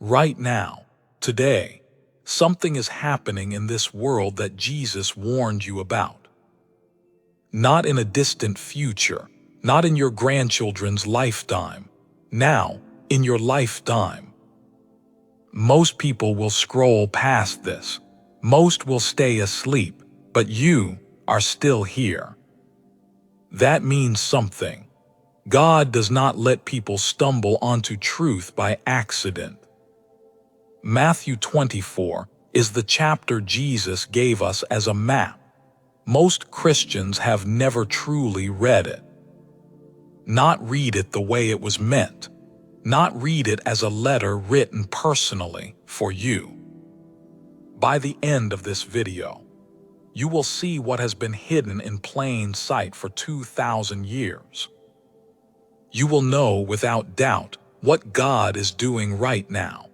Right now, today, something is happening in this world that Jesus warned you about. Not in a distant future, not in your grandchildren's lifetime, now, in your lifetime. Most people will scroll past this. Most will stay asleep, but you are still here. That means something. God does not let people stumble onto truth by accident. Matthew 24 is the chapter Jesus gave us as a map. Most Christians have never truly read it. Not read it the way it was meant. Not read it as a letter written personally for you. By the end of this video, you will see what has been hidden in plain sight for 2,000 years. You will know without doubt what God is doing right now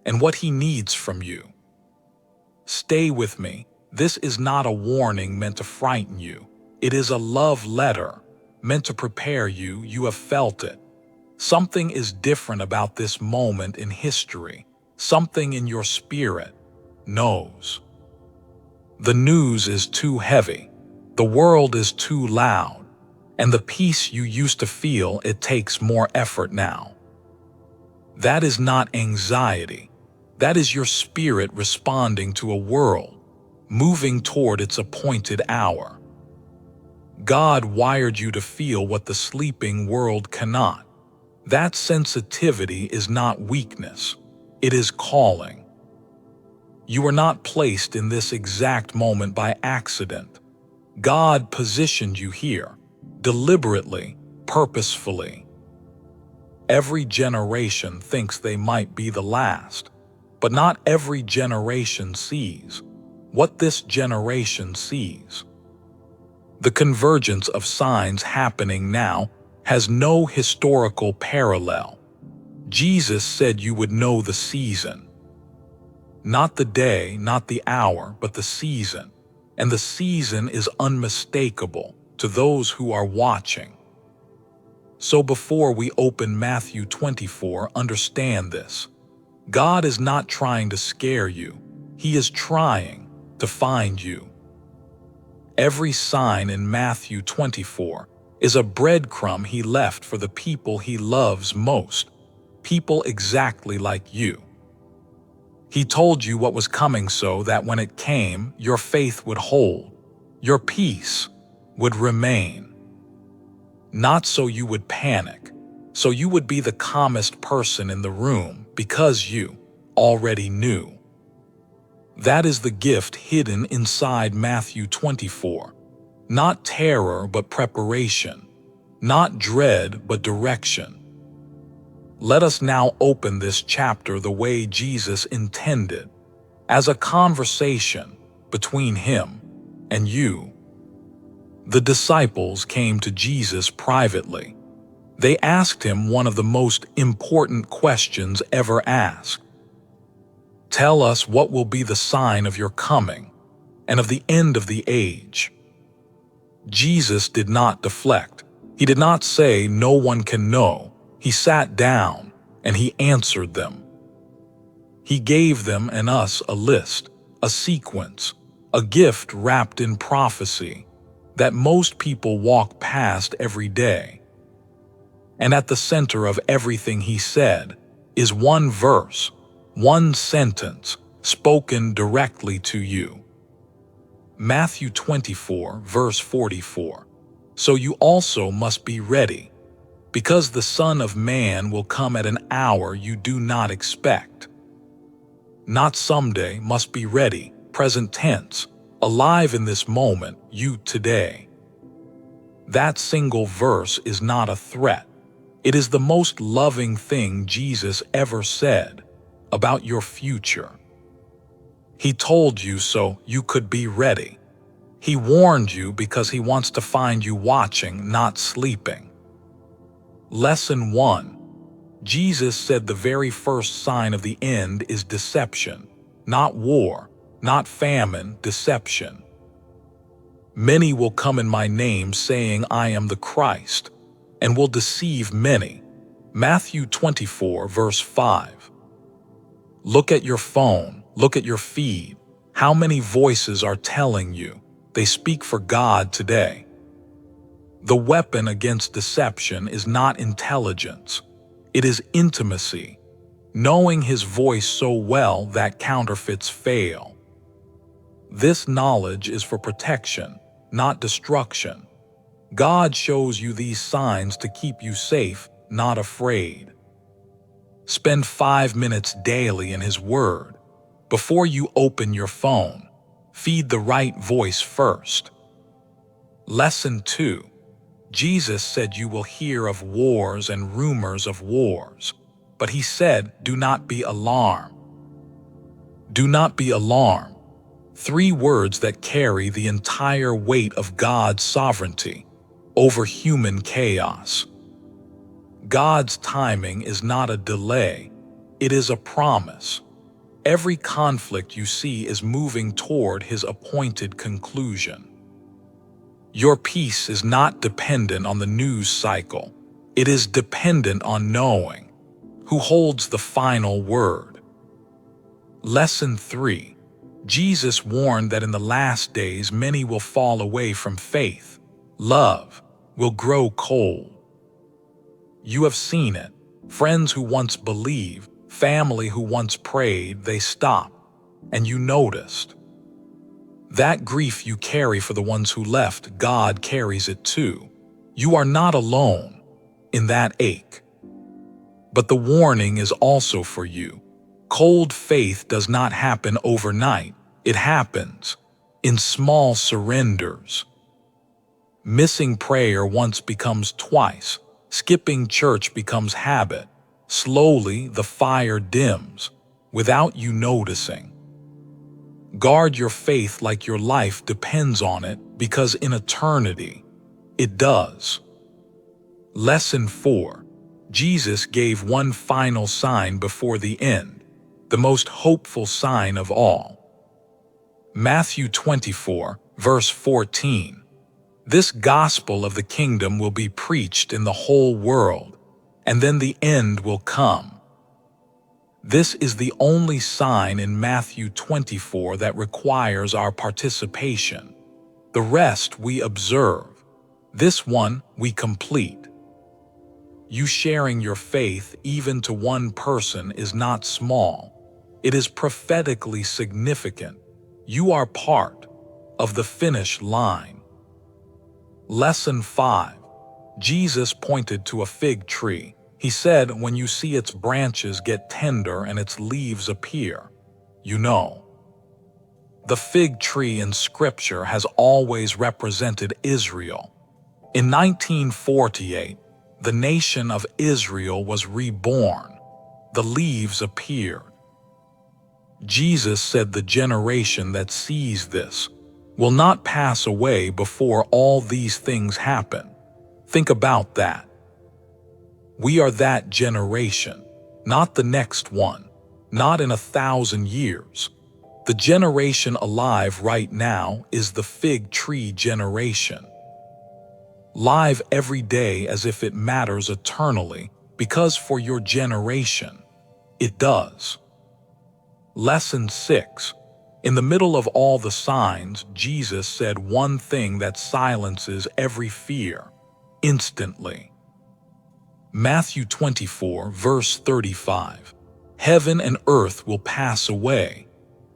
and what He needs from you. Stay with me. This is not a warning meant to frighten you. It is a love letter meant to prepare you. You have felt it. Something is different about this moment in history. Something in your spirit knows. The news is too heavy. The world is too loud. And the peace you used to feel, it takes more effort now. That is not anxiety. That is your spirit responding to a world, moving toward its appointed hour. God wired you to feel what the sleeping world cannot. That sensitivity is not weakness. It is calling. You are not placed in this exact moment by accident. God positioned you here, deliberately, purposefully. Every generation thinks they might be the last, but not every generation sees what this generation sees. The convergence of signs happening now has no historical parallel. Jesus said you would know the season. Not the day, not the hour, but the season. And the season is unmistakable to those who are watching. So before we open Matthew 24, understand this. God is not trying to scare you. He is trying to find you. Every sign in Matthew 24 is a breadcrumb He left for the people He loves most, people exactly like you. He told you what was coming so that when it came, your faith would hold, your peace would remain. Not so you would panic, so you would be the calmest person in the room because you already knew. That is the gift hidden inside Matthew 24. Not terror but preparation, not dread but direction. Let us now open this chapter the way Jesus intended, as a conversation between Him and you. The disciples came to Jesus privately. They asked Him one of the most important questions ever asked. Tell us what will be the sign of your coming and of the end of the age. Jesus did not deflect. He did not say no one can know. He sat down and He answered them. He gave them and us a list, a sequence, a gift wrapped in prophecy that most people walk past every day. And at the center of everything He said is one verse, one sentence spoken directly to you. Matthew 24, verse 44. So you also must be ready, because the Son of Man will come at an hour you do not expect. Not someday, must be ready, present tense, alive in this moment, you today. That single verse is not a threat. It is the most loving thing Jesus ever said about your future. He told you so you could be ready. He warned you because He wants to find you watching, not sleeping. Lesson 1. Jesus said the very first sign of the end is deception, not war, not famine, deception. Many will come in my name saying I am the Christ, and will deceive many. Matthew 24, verse 5. Look at your phone, look at your feed. How many voices are telling you they speak for God today? The weapon against deception is not intelligence. It is intimacy, knowing His voice so well that counterfeits fail. This knowledge is for protection, not destruction. God shows you these signs to keep you safe, not afraid. Spend 5 minutes daily in His Word. Before you open your phone, feed the right voice first. Lesson 2. Jesus said you will hear of wars and rumors of wars, but He said, do not be alarmed. Do not be alarmed. 3 words that carry the entire weight of God's sovereignty over human chaos. God's timing is not a delay, it is a promise. Every conflict you see is moving toward His appointed conclusion. Your peace is not dependent on the news cycle. It is dependent on knowing who holds the final word. Lesson 3. Jesus warned that in the last days many will fall away from faith. Love will grow cold. You have seen it. Friends who once believed, family who once prayed, they stopped, and you noticed. That grief you carry for the ones who left, God carries it too. You are not alone in that ache. But the warning is also for you. Cold faith does not happen overnight. It happens in small surrenders. Missing prayer once becomes twice. Skipping church becomes habit. Slowly, the fire dims, without you noticing. Guard your faith like your life depends on it, because in eternity, it does. Lesson 4. Jesus gave one final sign before the end, the most hopeful sign of all. Matthew 24, verse 14. This gospel of the kingdom will be preached in the whole world, and then the end will come. This is the only sign in Matthew 24 that requires our participation. The rest we observe. This one we complete. You sharing your faith even to one person is not small. It is prophetically significant. You are part of the finish line. Lesson 5. Jesus pointed to a fig tree. He said, when you see its branches get tender and its leaves appear, you know. The fig tree in Scripture has always represented Israel. In 1948, the nation of Israel was reborn. The leaves appeared. Jesus said the generation that sees this will not pass away before all these things happen. Think about that. We are that generation, not the next one, not in 1,000 years. The generation alive right now is the fig tree generation. Live every day as if it matters eternally, because for your generation, it does. Lesson 6. In the middle of all the signs, Jesus said one thing that silences every fear, instantly. Matthew 24, verse 35. Heaven and earth will pass away,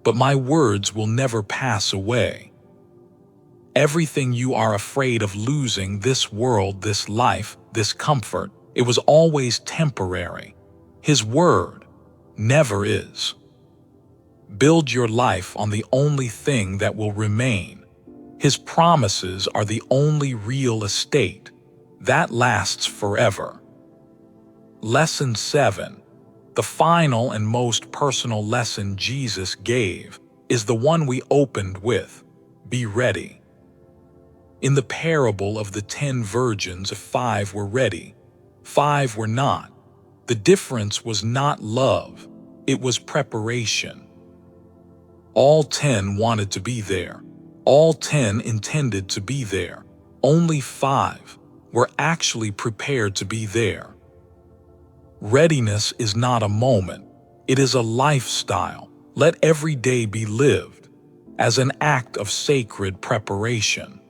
but my words will never pass away. Everything you are afraid of losing, this world, this life, this comfort, it was always temporary. His word never is. Build your life on the only thing that will remain. His promises are the only real estate that lasts forever. Lesson 7. The final and most personal lesson Jesus gave is the one we opened with: be ready. In the parable of the 10 virgins, 5 were ready, 5 were not. The difference was not love, it was preparation. All 10 wanted to be there. All 10 intended to be there. Only 5 were actually prepared to be there. Readiness is not a moment, It is a lifestyle. Let every day be lived as an act of sacred preparation.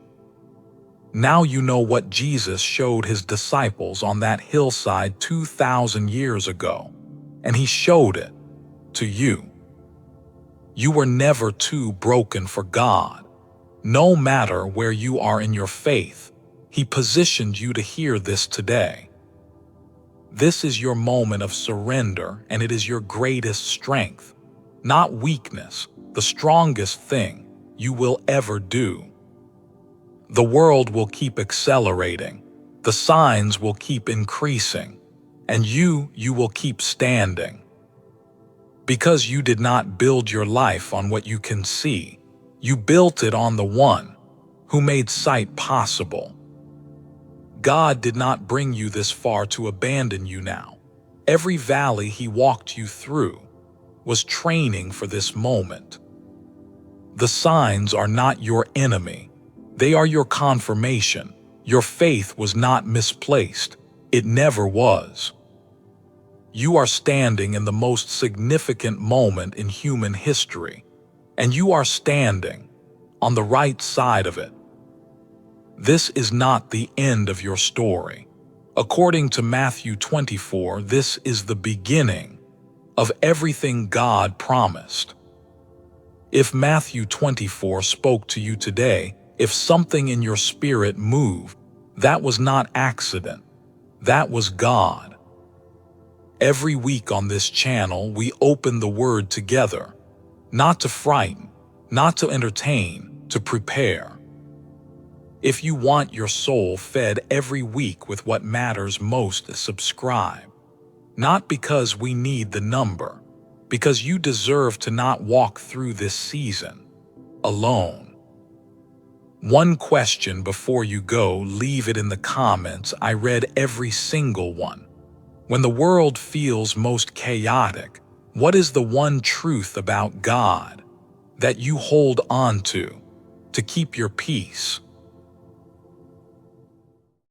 Now you know what Jesus showed his disciples on that hillside 2,000 years ago, and he showed it to you. You were never too broken for God. No matter where you are in your faith, he positioned you to hear this today. This is your moment of surrender, and it is your greatest strength, not weakness, the strongest thing you will ever do. The world will keep accelerating, the signs will keep increasing, and you will keep standing. Because you did not build your life on what you can see, you built it on the one who made sight possible. God did not bring you this far to abandon you now. Every valley he walked you through was training for this moment. The signs are not your enemy. They are your confirmation. Your faith was not misplaced. It never was. You are standing in the most significant moment in human history, and you are standing on the right side of it. This is not the end of your story. According to Matthew 24, this is the beginning of everything God promised. If Matthew 24 spoke to you today, if something in your spirit moved, that was not accident. That was God. Every week on this channel, we open the Word together, not to frighten, not to entertain, to prepare. If you want your soul fed every week with what matters most, subscribe. Not because we need the number, because you deserve to not walk through this season alone. One question before you go, leave it in the comments. I read every single one. When the world feels most chaotic, what is the one truth about God that you hold on to keep your peace?